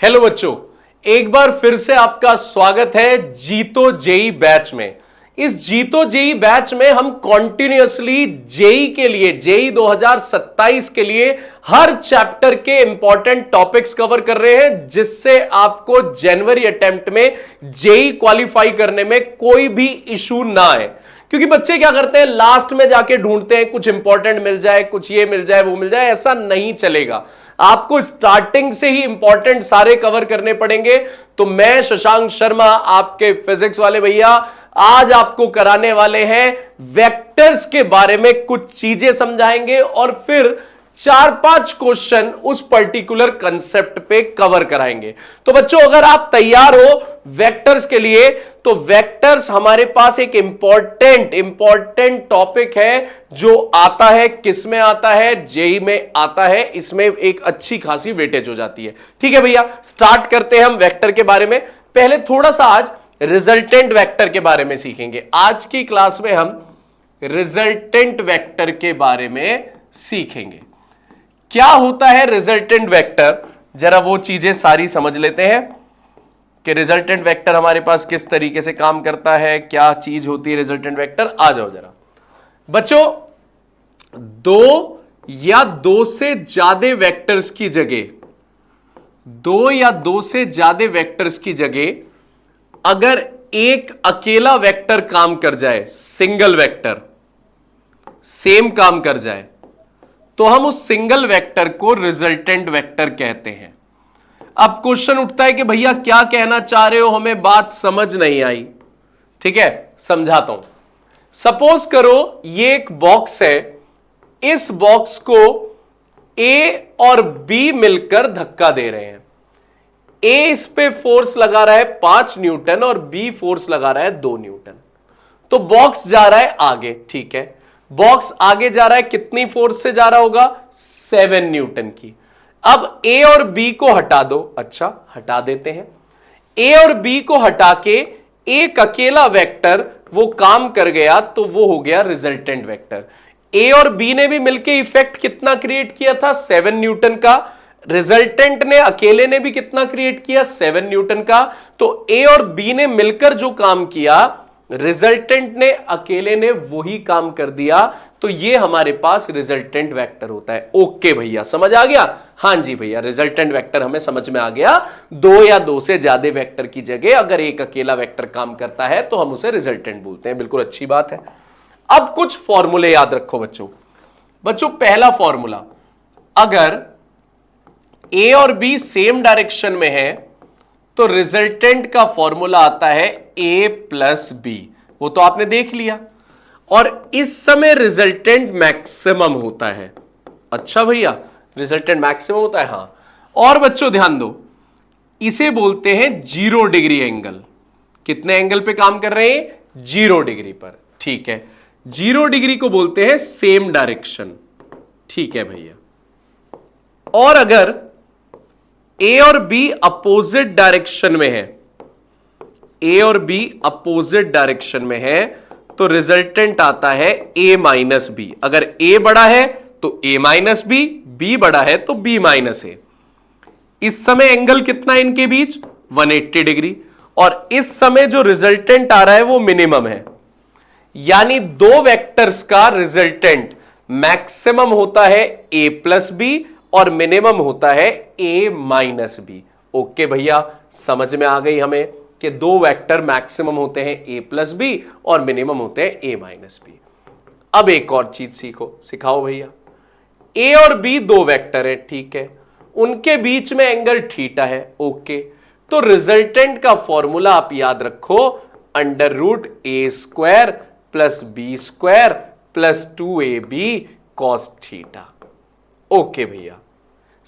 Hello बच्चों, एक बार फिर से आपका स्वागत है जीतो जेई बैच में। इस जीतो जेई बैच में हम कॉन्टिन्यूअसली जेई के लिए, जेई 2027 के लिए हर चैप्टर के इंपॉर्टेंट टॉपिक्स कवर कर रहे हैं, जिससे आपको जनवरी अटेम्प्ट में जेई क्वालिफाई करने में कोई भी इशू ना आए। क्योंकि बच्चे क्या करते हैं, लास्ट में जाके ढूंढते हैं कुछ इंपॉर्टेंट मिल जाए, कुछ ये मिल जाए, वो मिल जाए। ऐसा नहीं चलेगा, आपको स्टार्टिंग से ही इंपॉर्टेंट सारे कवर करने पड़ेंगे। तो मैं शशांक शर्मा, आपके फिजिक्स वाले भैया, आज आपको कराने वाले हैं वेक्टर्स के बारे में कुछ चीजें समझाएंगे और फिर 4-5 क्वेश्चन उस पर्टिकुलर कंसेप्ट पे कवर कराएंगे। तो बच्चों, अगर आप तैयार हो वेक्टर्स के लिए, तो वेक्टर्स हमारे पास एक इंपॉर्टेंट टॉपिक है जो आता है, किस में आता है, जेई में आता है। इसमें एक अच्छी खासी वेटेज हो जाती है। ठीक है भैया, स्टार्ट करते हैं हम वेक्टर के बारे में। पहले थोड़ा सा आज रिजल्टेंट वेक्टर के बारे में सीखेंगे। आज की क्लास में हम रिजल्टेंट वेक्टर के बारे में सीखेंगे। क्या होता है रिजल्टेंट वेक्टर, जरा वो चीजें सारी समझ लेते हैं कि रिजल्टेंट वेक्टर हमारे पास किस तरीके से काम करता है, क्या चीज होती है रिजल्टेंट वेक्टर। आ जाओ जरा बच्चों, दो या दो से ज्यादा वेक्टर्स की जगह अगर एक अकेला वेक्टर काम कर जाए, सिंगल वेक्टर सेम काम कर जाए, तो हम उस सिंगल वेक्टर को रिजल्टेंट वेक्टर कहते हैं। अब क्वेश्चन उठता है कि भैया क्या कहना चाह रहे हो, हमें बात समझ नहीं आई। ठीक है, समझाता हूं। सपोज करो ये एक बॉक्स है, इस बॉक्स को ए और बी मिलकर धक्का दे रहे हैं। ए इस पे फोर्स लगा रहा है 5 न्यूटन और बी फोर्स लगा रहा है 2 न्यूटन। तो बॉक्स जा रहा है आगे। ठीक है, बॉक्स आगे जा रहा है, कितनी फोर्स से जा रहा होगा, 7 न्यूटन की। अब ए और बी को हटा दो। अच्छा, हटा देते हैं। ए और बी को हटा के एक अकेला वेक्टर वो काम कर गया, तो वो हो गया रिजल्टेंट वेक्टर। ए और बी ने भी मिलकर इफेक्ट कितना क्रिएट किया था, 7 न्यूटन का। रिजल्टेंट ने अकेले ने भी कितना क्रिएट किया, 7 न्यूटन का। तो ए और बी ने मिलकर जो काम किया, रिजल्टेंट ने अकेले ने वही काम कर दिया। तो ये हमारे पास रिजल्टेंट वेक्टर होता है। ओके भैया, समझ आ गया। हां जी भैया, रिजल्टेंट वेक्टर हमें समझ में आ गया। दो या दो से ज्यादा वेक्टर की जगह अगर एक अकेला वेक्टर काम करता है तो हम उसे रिजल्टेंट बोलते हैं। बिल्कुल अच्छी बात है। अब कुछ फॉर्मूले याद रखो बच्चों। पहला फॉर्मूला, अगर ए और बी सेम डायरेक्शन में है तो रिजल्टेंट का फॉर्मूला आता है ए प्लस बी। वो तो आपने देख लिया। और इस समय रिजल्टेंट मैक्सिमम होता है। अच्छा भैया, रिजल्टेंट मैक्सिमम होता है। हां, और बच्चों ध्यान दो, इसे बोलते हैं 0 डिग्री एंगल। कितने एंगल पे काम कर रहे हैं, 0 डिग्री पर। ठीक है, 0 डिग्री को बोलते हैं सेम डायरेक्शन। ठीक है भैया। और अगर ए और बी अपोजिट डायरेक्शन में है, ए और बी अपोजिट डायरेक्शन में है, तो रिजल्टेंट आता है ए माइनस बी। अगर ए बड़ा है तो ए माइनस बी, बी बड़ा है तो बी माइनस ए। इस समय एंगल कितना है इनके बीच, 180 डिग्री। और इस समय जो रिजल्टेंट आ रहा है वो मिनिमम है। यानी दो वेक्टर्स का रिजल्टेंट मैक्सिमम होता है ए प्लस बी और मिनिमम होता है ए माइनस बी। ओके भैया, समझ में आ गई हमें कि दो वेक्टर मैक्सिमम होते हैं ए प्लस बी और मिनिमम होते हैं ए माइनस बी। अब एक और चीज सिखाओ भैया। ए और बी दो वेक्टर है, ठीक है, उनके बीच में एंगल थीटा है। ओके, तो रिजल्टेंट का फॉर्मूला आप याद रखो, √a² plus b² plus 2ab cos theta. Okay भैया,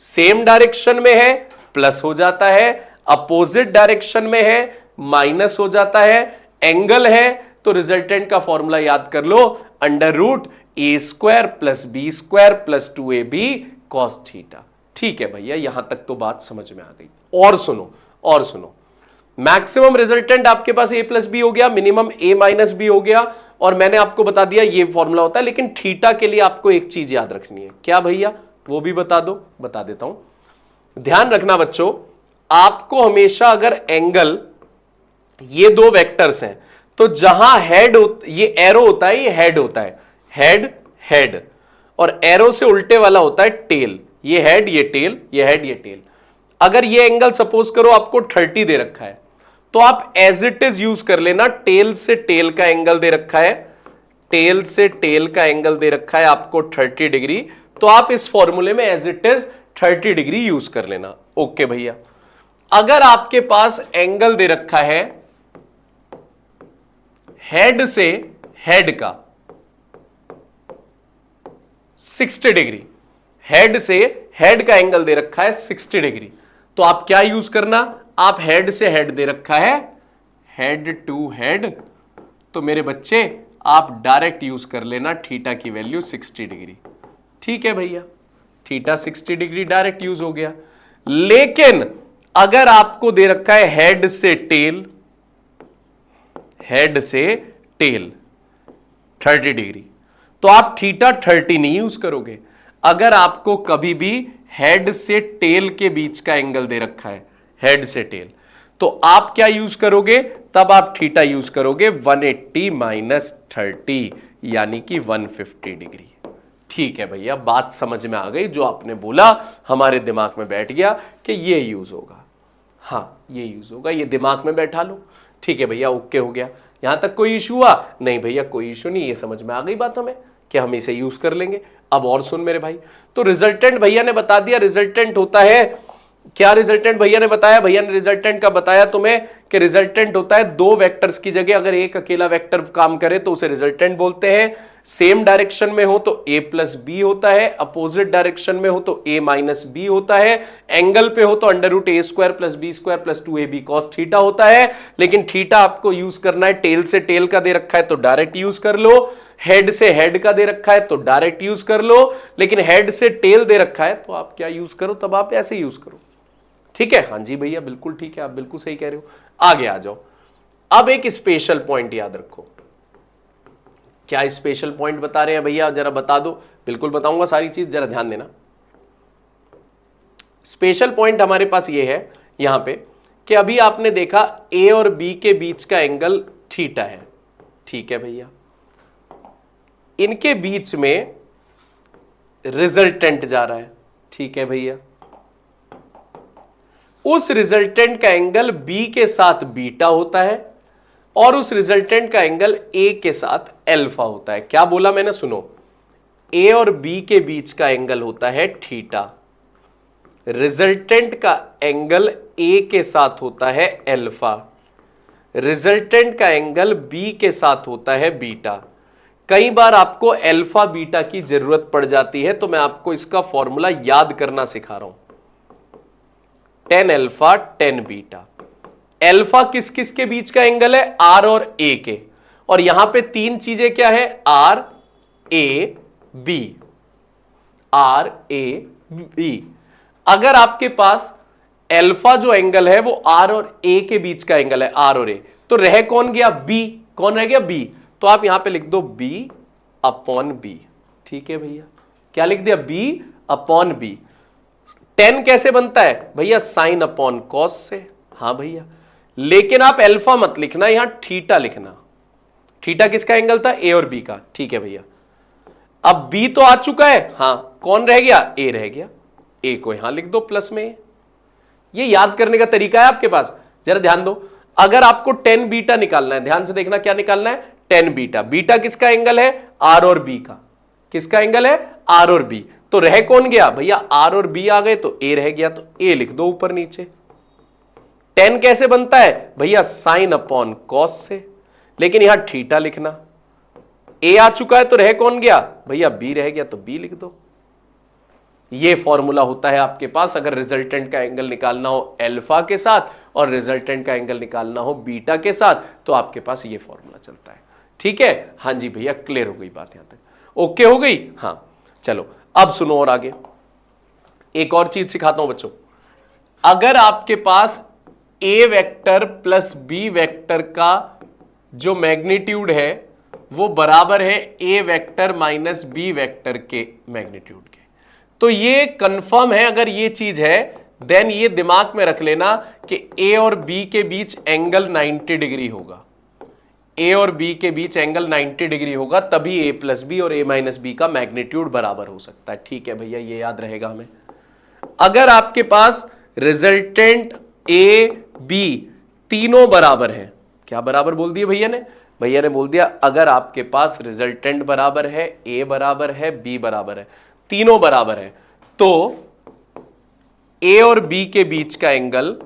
सेम डायरेक्शन में है प्लस हो जाता है, अपोजिट डायरेक्शन में है माइनस हो जाता है, एंगल है तो रिजल्टेंट का फॉर्मूला याद कर लो, √a² plus b² plus 2ab cos theta. ठीक है भैया, यहां तक तो बात समझ में आ गई। और सुनो, मैक्सिमम रिजल्टेंट आपके पास a प्लस बी हो गया, मिनिमम a माइनस बी हो गया, और मैंने आपको बता दिया ये फॉर्मूला होता है। लेकिन थीटा के लिए आपको एक चीज याद रखनी है। क्या भैया, वो भी बता देता हूं। ध्यान रखना बच्चों, आपको हमेशा अगर एंगल, ये दो वेक्टर्स हैं, तो जहां हेड ये एरो होता है, ये हेड होता है, हेड हेड, और एरो से उल्टे वाला होता है टेल, ये हेड ये टेल, ये हेड ये टेल। अगर ये एंगल सपोज करो आपको 30 दे रखा है, तो आप एज इट इज यूज कर लेना, टेल से टेल का एंगल दे रखा है, टेल से टेल का एंगल दे रखा है आपको 30 डिग्री, तो आप इस फॉर्मूले में as it is 30 degree use कर लेना। ओके भैया, अगर आपके पास एंगल दे रखा है हेड से हेड का 60 डिग्री, हेड से हेड का एंगल दे रखा है 60 डिग्री, तो आप क्या यूज करना, आप हेड से हेड दे रखा है हेड टू हेड, तो मेरे बच्चे आप डायरेक्ट यूज कर लेना थीटा की वैल्यू 60 डिग्री। ठीक है भैया, थीटा 60 डिग्री डायरेक्ट यूज हो गया। लेकिन अगर आपको दे रखा है हेड से टेल, हेड से टेल 30 डिग्री, तो आप थीटा 30 नहीं यूज करोगे। अगर आपको कभी भी हेड से टेल के बीच का एंगल दे रखा है, हेड से टेल, तो आप क्या यूज करोगे, तब आप थीटा यूज करोगे 180 माइनस 30, यानी कि 150 डिग्री। ठीक है भैया, बात समझ में आ गई, जो आपने बोला हमारे दिमाग में बैठ गया कि ये यूज होगा, हाँ ये यूज होगा, ये दिमाग में बैठा लो। ठीक है भैया, ओके हो गया। यहां तक कोई इशू हुआ? नहीं भैया कोई इशू नहीं, ये समझ में आ गई बात हमें कि हम इसे यूज कर लेंगे। अब और सुन मेरे भाई, तो रिजल्टेंट भैया ने बता दिया, रिजल्टेंट होता है क्या, रिजल्टेंट भैया ने बताया, भैया ने रिजल्टेंट का बताया तुम्हें कि रिजल्टेंट होता है दो वेक्टर्स की जगह अगर एक अकेला वेक्टर काम करे तो उसे रिजल्टेंट बोलते हैं। सेम डायरेक्शन में हो तो a प्लस बी होता है, अपोजिट डायरेक्शन में हो तो a माइनस बी होता है, एंगल पे हो तो under root A square plus B square plus 2ab cos theta होता है। लेकिन थीटा आपको यूज करना है, टेल से टेल का दे रखा है तो डायरेक्ट यूज कर लो, हेड से हेड का दे रखा है तो डायरेक्ट यूज कर लो, लेकिन हेड से टेल दे रखा है तो आप क्या यूज करो, तब आप ऐसे यूज करो। ठीक है, हाँ जी भैया बिल्कुल ठीक है, आप बिल्कुल सही कह रहे हो। आगे आ जाओ, अब एक स्पेशल पॉइंट याद रखो। क्या स्पेशल पॉइंट बता रहे हैं भैया, जरा बता दो। बिल्कुल बताऊंगा सारी चीज, जरा ध्यान देना। स्पेशल पॉइंट हमारे पास ये है यहां पे कि अभी आपने देखा ए और बी के बीच का एंगल थीटा है, ठीक है भैया, इनके बीच में रिजल्टेंट जा रहा है, ठीक है भैया, उस रिजल्टेंट का एंगल बी के साथ बीटा होता है और उस रिजल्टेंट का एंगल ए के साथ अल्फा होता है। क्या बोला मैंने, सुनो, ए और बी के बीच का एंगल होता है थीटा, रिजल्टेंट का एंगल ए के साथ होता है अल्फा, रिजल्टेंट का एंगल बी के साथ होता है बीटा। कई बार आपको अल्फा बीटा की जरूरत पड़ जाती है, तो मैं आपको इसका फॉर्मूला याद करना सिखा रहा हूं। 10 अल्फा 10 बीटा। अल्फा किस किस के बीच का एंगल है, आर और ए के, और यहां पे तीन चीजें क्या है, R A B, R A B. अगर आपके पास अल्फा जो एंगल है वो आर और ए के बीच का एंगल है, आर और ए, तो रह कौन गया, बी, कौन रह गया, बी, तो आप यहां पे लिख दो बी अपॉन बी। ठीक है भैया, क्या लिख दिया, बी अपॉन बी। 10 कैसे बनता है भैया, साइन अपॉन कॉस से, हाँ भैया, लेकिन आप अल्फा मत लिखना, यहां थीटा लिखना। थीटा किसका एंगल था, ए और बी का, ठीक है भैया। अब बी तो आ चुका है, हाँ, कौन रह गया, ए रह गया, ए को यहां लिख दो प्लस में। ये याद करने का तरीका है आपके पास, जरा ध्यान दो। अगर आपको 10 बीटा निकालना है, ध्यान से देखना क्या निकालना है, 10 बीटा। बीटा किसका एंगल है, आर और बी का, किसका एंगल है, आर और बी, तो रह कौन गया भैया, आर और बी आ गए तो ए रह गया, तो ए लिख दो ऊपर नीचे। 10 कैसे बनता है भैया, साइन अपॉन कॉस से, लेकिन यहां थीटा लिखना। ए आ चुका है तो रह कौन गया भैया, बी रह गया, तो बी लिख दो। ये फॉर्मूला होता है आपके पास अगर रिजल्टेंट का एंगल निकालना हो अल्फा के साथ और रिजल्टेंट का एंगल निकालना हो बीटा के साथ, तो आपके पास ये फॉर्मूला चलता है। ठीक है, हाँ जी भैया, क्लियर हो गई बात, यहां तक ओके हो गई। हाँ चलो अब सुनो और आगे एक और चीज सिखाता हूं बच्चों। अगर आपके पास ए वेक्टर प्लस बी वेक्टर का जो मैग्नीट्यूड है वो बराबर है ए वेक्टर माइनस बी वेक्टर के मैग्नीट्यूड के, तो ये कंफर्म है, अगर ये चीज है देन ये दिमाग में रख लेना कि ए और बी के बीच एंगल 90 डिग्री होगा, ए और बी के बीच एंगल 90 डिग्री होगा, तभी ए प्लस बी और ए माइनस बी का मैग्नीट्यूड बराबर हो सकता है। ठीक है भैया, ये याद रहेगा हमें। अगर आपके पास रिजल्टेंट ए बी तीनों बराबर है, क्या बराबर बोल दिए भैया ने? भैया ने बोल दिया अगर आपके पास रिजल्टेंट बराबर है, ए बराबर है, बी बराबर है, तीनों बराबर है, तो ए और बी के बीच का एंगल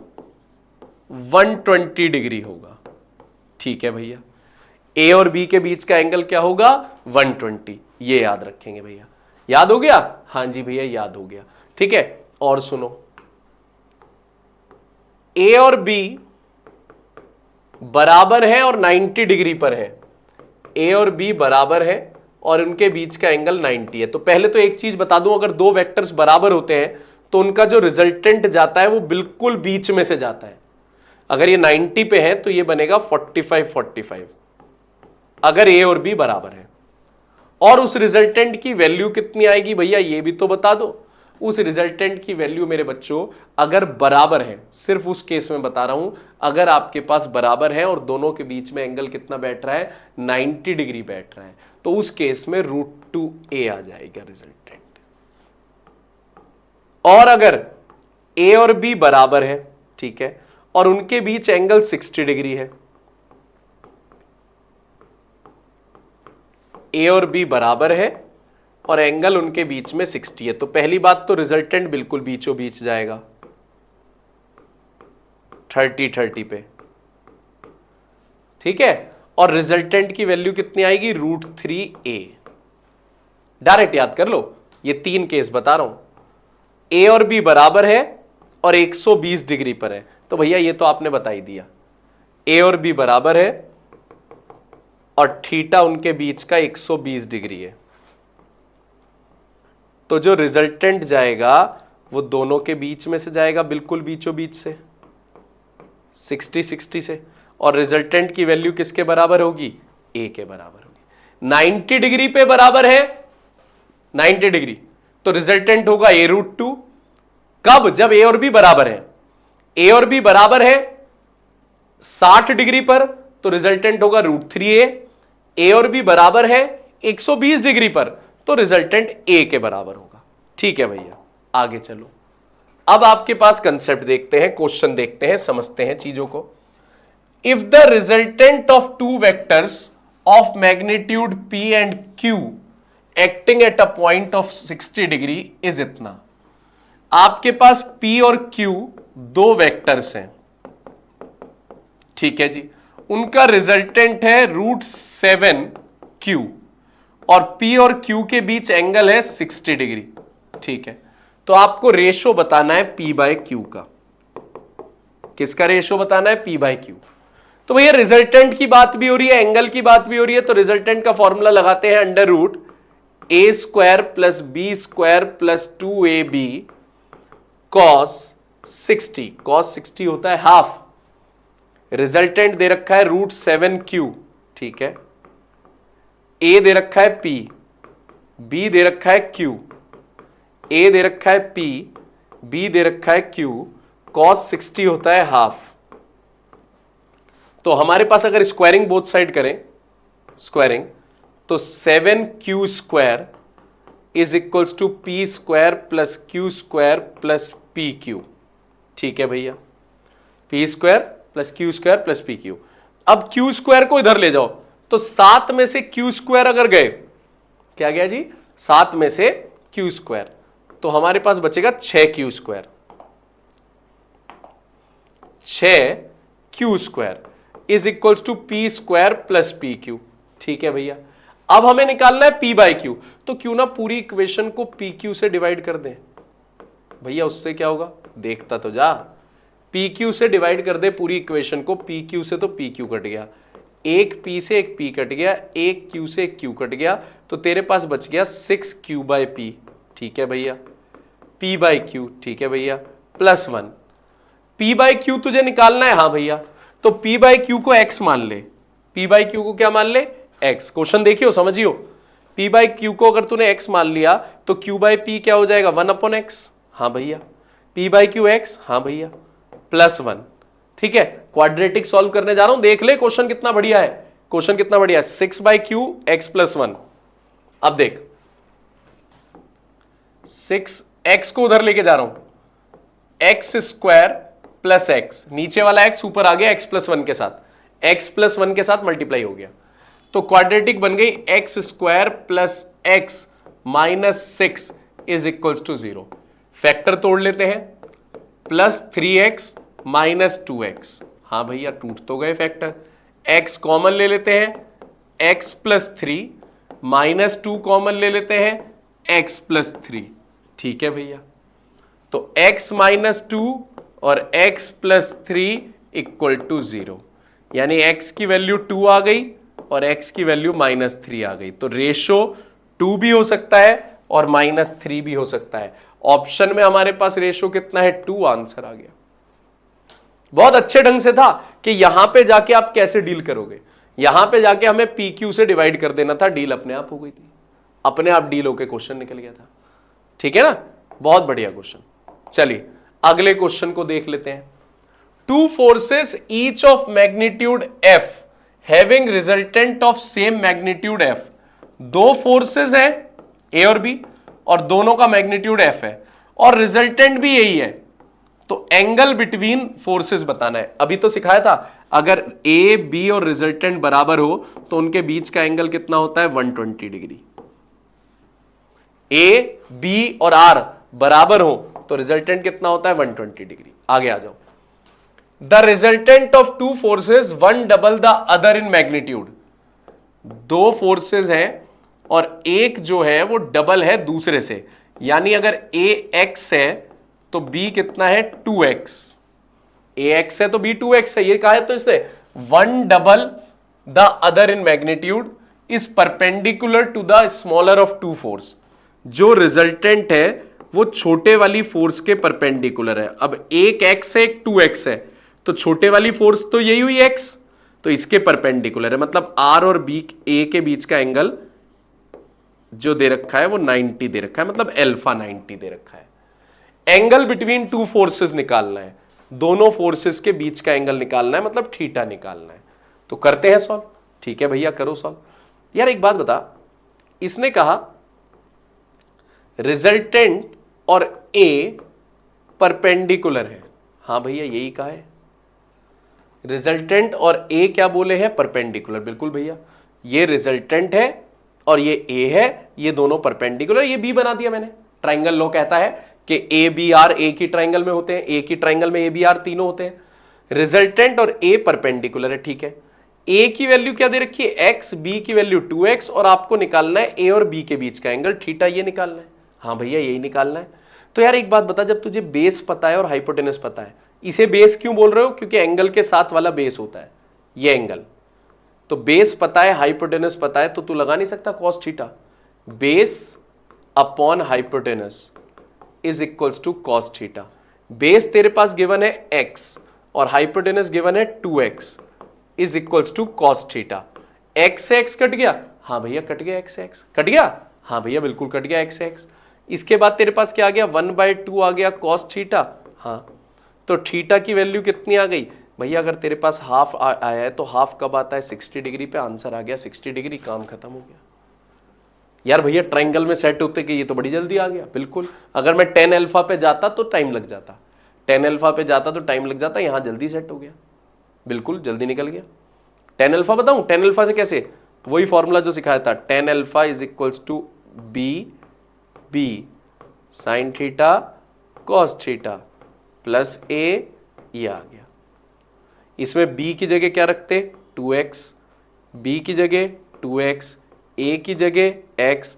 120 डिग्री होगा। ठीक है भैया, ए और बी के बीच का एंगल क्या होगा? 120। ये याद रखेंगे भैया। याद हो गया? हाँ जी भैया, याद हो गया। ठीक है, और सुनो, ए और बी बराबर है और 90 डिग्री पर है। ए और बी बराबर है और उनके बीच का एंगल 90 है। तो पहले तो एक चीज बता दूं, अगर दो वेक्टर्स बराबर होते हैं तो उनका जो रिजल्टेंट जाता है वो बिल्कुल बीच में से जाता है। अगर ये 90 पे है तो ये बनेगा 45-45, अगर ए और बी बराबर है। और उस रिजल्टेंट की वैल्यू कितनी आएगी भैया, ये भी तो बता दो। उस रिजल्टेंट की वैल्यू मेरे बच्चों अगर बराबर है, सिर्फ उस केस में बता रहा हूं, अगर आपके पास बराबर है और दोनों के बीच में एंगल कितना बैठ रहा है? 90 डिग्री बैठ रहा है, तो उस केस में √2a आ जाएगा रिजल्टेंट। और अगर ए और बी बराबर है, ठीक है, और उनके बीच एंगल 60 डिग्री है, ए और बी बराबर है और एंगल उनके बीच में 60 है, तो पहली बात तो रिजल्टेंट बिल्कुल बीचों बीच जाएगा 30-30 पे। ठीक है, और रिजल्टेंट की वैल्यू कितनी आएगी? √3a। डायरेक्ट याद कर लो, ये तीन केस बता रहा हूं। ए और बी बराबर है और 120 डिग्री पर है, तो भैया ये तो आपने बता ही दिया। ए और बी बराबर है और थीटा उनके बीच का 120 डिग्री है, तो जो रिजल्टेंट जाएगा वो दोनों के बीच में से जाएगा, बिल्कुल बीचों बीच से, 60-60 से। और रिजल्टेंट की वैल्यू किसके बराबर होगी? ए के बराबर होगी। 90 डिग्री पे बराबर है, 90 डिग्री, तो रिजल्टेंट होगा a√2। कब? जब ए और बी बराबर है। ए और बी बराबर है 60 डिग्री पर, तो रिजल्टेंट होगा √3a। ए और बी बराबर है 120 डिग्री पर, तो रिजल्टेंट ए के बराबर होगा। ठीक है भैया, आगे चलो। अब आपके पास कंसेप्ट देखते हैं, क्वेश्चन देखते हैं, समझते हैं चीजों को। If the resultant of two vectors of magnitude p and q acting at a point of 60 degree is इतना। आपके पास p और q दो वेक्टर्स हैं, ठीक है जी, उनका रिजल्टेंट है √7q और p और q के बीच एंगल है 60 डिग्री। ठीक है, तो आपको रेशो बताना है p/q का। किसका रेशो बताना है? p/q। तो भैया रिजल्टेंट की बात भी हो रही है, एंगल की बात भी हो रही है, तो रिजल्टेंट का फॉर्मूला लगाते हैं √a² + b² + 2ab cos 60। cos 60 होता है हाफ। रिजल्टेंट दे रखा है √7q, ठीक है, a दे रखा है p, b दे रखा है q, a दे रखा है p, b दे रखा है q, cos 60 होता है हाफ। तो हमारे पास अगर स्क्वायरिंग बोथ साइड करें, स्क्वायरिंग, तो 7q² is equals to p² + q² + pq। ठीक है भैया, p² + q² + pq। अब q² को इधर ले जाओ, तो 7 में से q² अगर गए, क्या गया जी? 7 में से q², तो हमारे पास बचेगा 6q²। 6q² is equals to p² + pq। ठीक है भैया, अब हमें निकालना है p/q, तो क्यों ना पूरी इक्वेशन को pq से डिवाइड कर दें भैया, उससे क्या होगा? देखता तो जा। pq से डिवाइड कर दे पूरी इक्वेशन को, pq से तो pq कट गया, एक p से एक p कट गया, एक q से एक q कट गया, तो तेरे पास बच गया 6q/p। ठीक है भैया, p/q, ठीक है भैया, +1। p/q तुझे निकालना है, हाँ भैया, तो p/q को x मान ले। p/q को क्या मान ले? x। क्वेश्चन देखियो, समझियो, p/q को अगर तूने x मान लिया तो q/p क्या हो जाएगा? 1/x। हाँ भैया, P बाई क्यू एक्स, हाँ भैया, +1। ठीक है, क्वाड्रेटिक सॉल्व करने जा रहा हूं, देख ले क्वेश्चन कितना बढ़िया है, क्वेश्चन कितना बढ़िया है। 6 बाई क्यू एक्स +1। अब देख 6x को उधर लेके जा रहा हूं, x² + x, नीचे वाला x ऊपर आ गया x+1 के साथ, x+1 के साथ मल्टीप्लाई हो गया, तो क्वाड्रेटिक बन गई x² + x -6 = 0। फैक्टर तोड़ लेते हैं, +3x -2x, हाँ भैया टूट तो गए फैक्टर। x कॉमन ले लेते हैं, x +3 -2 कॉमन ले लेते हैं, x +3। ठीक है भैया, तो x -2 और x +3 = 0, यानी x की वैल्यू 2 आ गई और x की वैल्यू -3 आ गई। तो रेशो 2 भी हो सकता है और -3 भी हो सकता है। ऑप्शन में हमारे पास रेशो कितना है, 2, आंसर आ गया। बहुत अच्छे ढंग से था कि यहां पे जाके आप कैसे डील करोगे, यहां पे जाके हमें PQ से डिवाइड कर देना था, डील अपने आप हो गई थी, अपने आप डील होके क्वेश्चन निकल गया था। ठीक है ना, बहुत बढ़िया क्वेश्चन। चलिए अगले क्वेश्चन को देख लेते हैं। Two forces each of magnitude F having resultant of same magnitude F, दो फोर्सेस हैं A और B और दोनों का मैग्नीट्यूड F है और रिजल्टेंट भी यही है, तो एंगल बिटवीन फोर्सेस बताना है। अभी तो सिखाया था अगर A, B और रिजल्टेंट बराबर हो तो उनके बीच का एंगल कितना होता है, 120 डिग्री। A, B और R बराबर हो तो रिजल्टेंट कितना होता है, 120 डिग्री। आगे आ जाओ। The resultant of two forces one double the other in magnitude, दो फोर्सेस हैं और एक जो है वो डबल है दूसरे से, यानी अगर A x है तो B कितना है, 2x। A x है तो B 2x है, ये कहा है तो इसने one double the other in magnitude is perpendicular to the smaller of two force. जो रिजल्टेंट है वो छोटे वाली फोर्स के परपेंडिकुलर है। अब एक x है एक 2x है, तो छोटे वाली फोर्स तो यही हुई x, तो इसके परपेंडिकुलर है, मतलब R और B A के बीच का एंगल जो दे रखा है वो 90 दे रखा है, मतलब अल्फा 90 दे रखा है। एंगल बिटवीन टू फोर्सेस निकालना है, दोनों फोर्सेस के बीच का एंगल निकालना है, मतलब थीटा निकालना है। तो करते हैं सॉल्व। ठीक है भैया, करो सॉल्व। यार एक बात बता, इसने कहा रिजल्टेंट और A परपेंडिकुलर है, हाँ भैया यही कहा है, रिजल्टेंट और A क्या बोले हैं, परपेंडिकुलर। बिल्कुल भैया, ये रिजल्टेंट है और ये A है, ये दोनों परपेंडिकुलर, ये B बना दिया मैंने। ट्राइंगल लॉ कहता है कि ABR एक ही ट्राइंगल में होते हैं, एक ही ट्राइंगल में ABR तीनों होते हैं। रिजल्टेंट और A परपेंडिकुलर है, ठीक है। A की वैल्यू क्या दे रखी है, x, B की वैल्यू 2x और आपको निकालना है A और B के बीच का एंगल थीटा, ये निकालना है। हाँ भैया यही निकालना है। तो यार एक बात बता, जब तुझे बेस पता है और हाइपोटेनस पता है, इसे बेस क्यों बोल रहे हो, क्योंकि एंगल के साथ वाला बेस होता है ये एंगल। तो बेस पता है, हाइपोटेनस पता है, तो तू लगा नहीं सकता cos theta. Base upon hypotenuse is equals to cos theta. Base तेरे पास गिवन है x और हाइपोटेनस गिवन है 2x is equals to cos theta. x से x कट गया, हाँ भैया कट गया, x से x कट गया, हाँ भैया बिल्कुल कट गया, x से x। इसके बाद तेरे पास क्या आ गया, 1/2 आ गया कॉस थीटा। हाँ, तो थीटा की वैल्यू कितनी आ गई भैया, अगर तेरे पास हाफ आया है तो हाफ कब आता है, 60 डिग्री पे। आंसर आ गया 60 डिग्री, काम खत्म हो गया। यार भैया ट्राइंगल में सेट होते कि ये तो बड़ी जल्दी आ गया। बिल्कुल, अगर मैं 10 अल्फा पे जाता तो टाइम लग जाता, 10 अल्फा पे जाता तो टाइम लग जाता, यहां जल्दी सेट हो गया, बिल्कुल जल्दी निकल गया। 10 अल्फा बताऊं, 10 अल्फा से कैसे, वही फॉर्मूला जो सिखाया था, 10 alpha is equals to B sine theta cos theta plus A, ये आ गया। इसमें b की जगह क्या रखते, 2x, b की जगह 2x, a की जगह x,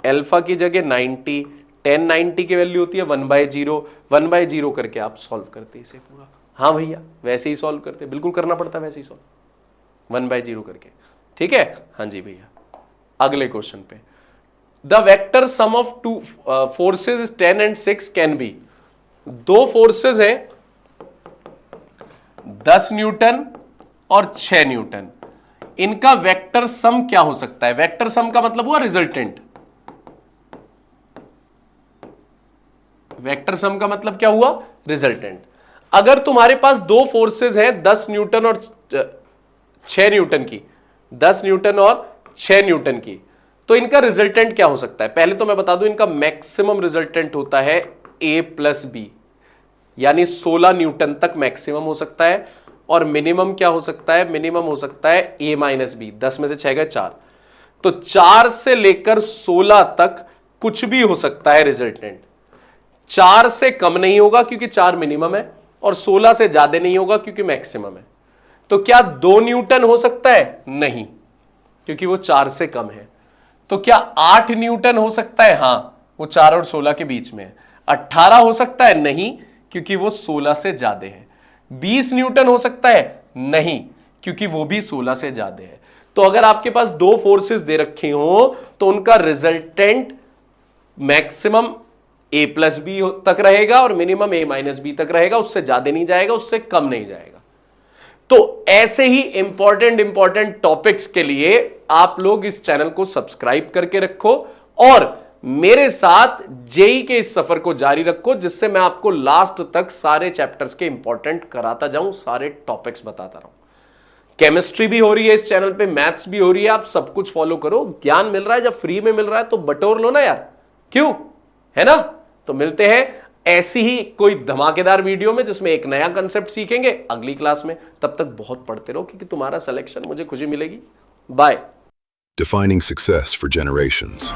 अल्फा की जगह 90, 10 90 की वैल्यू होती है 1/0, 1/0 करके आप सॉल्व करते इसे पूरा। हाँ भैया वैसे ही सॉल्व करते, बिल्कुल करना पड़ता है वैसे ही सॉल्व, 1/0 करके। ठीक है, हाँ जी भैया। अगले क्वेश्चन पे, the vector sum of two forces 10 and 6 can be. दो फोर्सेज हैं 10 न्यूटन और 6 न्यूटन, इनका वेक्टर सम क्या हो सकता है। वेक्टर सम का मतलब हुआ रिजल्टेंट, वेक्टर सम का मतलब क्या हुआ? रिजल्टेंट। अगर तुम्हारे पास दो फोर्सेस हैं 10 न्यूटन और 6 न्यूटन की, 10 न्यूटन और 6 न्यूटन की, तो इनका रिजल्टेंट क्या हो सकता है? पहले तो मैं बता दूं, इनका मैक्सिमम रिजल्टेंट होता है a प्लस बी, यानी 16 न्यूटन तक मैक्सिमम हो सकता है। और मिनिमम क्या हो सकता है? मिनिमम हो सकता है a माइनस बी। 10 में से 6 गए 4, तो 4 से लेकर 16 तक कुछ भी हो सकता है रिजल्टेंट। 4 से कम नहीं होगा क्योंकि 4 मिनिमम है, और 16 से ज्यादा नहीं होगा क्योंकि मैक्सिमम है। तो क्या 2 न्यूटन हो सकता है? नहीं, क्योंकि वो 4 से कम है। तो क्या 8 न्यूटन हो सकता है? हां, वो 4 और 16 के बीच में है। 18 हो सकता है? नहीं, क्योंकि वो 16 से ज्यादा है। 20 न्यूटन हो सकता है? नहीं, क्योंकि वो भी 16 से ज्यादा है। तो अगर आपके पास दो फोर्सेस दे रखी हो तो उनका resultant maximum a plus B तक रहेगा और मिनिमम a माइनस बी तक रहेगा, उससे ज्यादा नहीं जाएगा, उससे कम नहीं जाएगा। तो ऐसे ही इंपॉर्टेंट टॉपिक्स के लिए आप लोग इस चैनल को सब्सक्राइब करके रखो और मेरे साथ जेई के इस सफर को जारी रखो, जिससे मैं आपको लास्ट तक सारे चैप्टर्स के इंपॉर्टेंट कराता जाऊं, सारे टॉपिक्स बताता रहूं। केमिस्ट्री भी हो रही है इस चैनल पे, मैथ्स भी हो रही है, आप सब कुछ फॉलो करो। ज्ञान मिल रहा है, जब फ्री में मिल रहा है तो बटोर लो ना यार, क्यों? है ना? तो मिलते हैं ऐसी ही कोई धमाकेदार वीडियो में जिसमें एक नया कंसेप्ट सीखेंगे अगली क्लास में। तब तक बहुत पढ़ते रहो, क्योंकि तुम्हारा सिलेक्शन मुझे खुशी मिलेगी। Bye. Defining success for generations.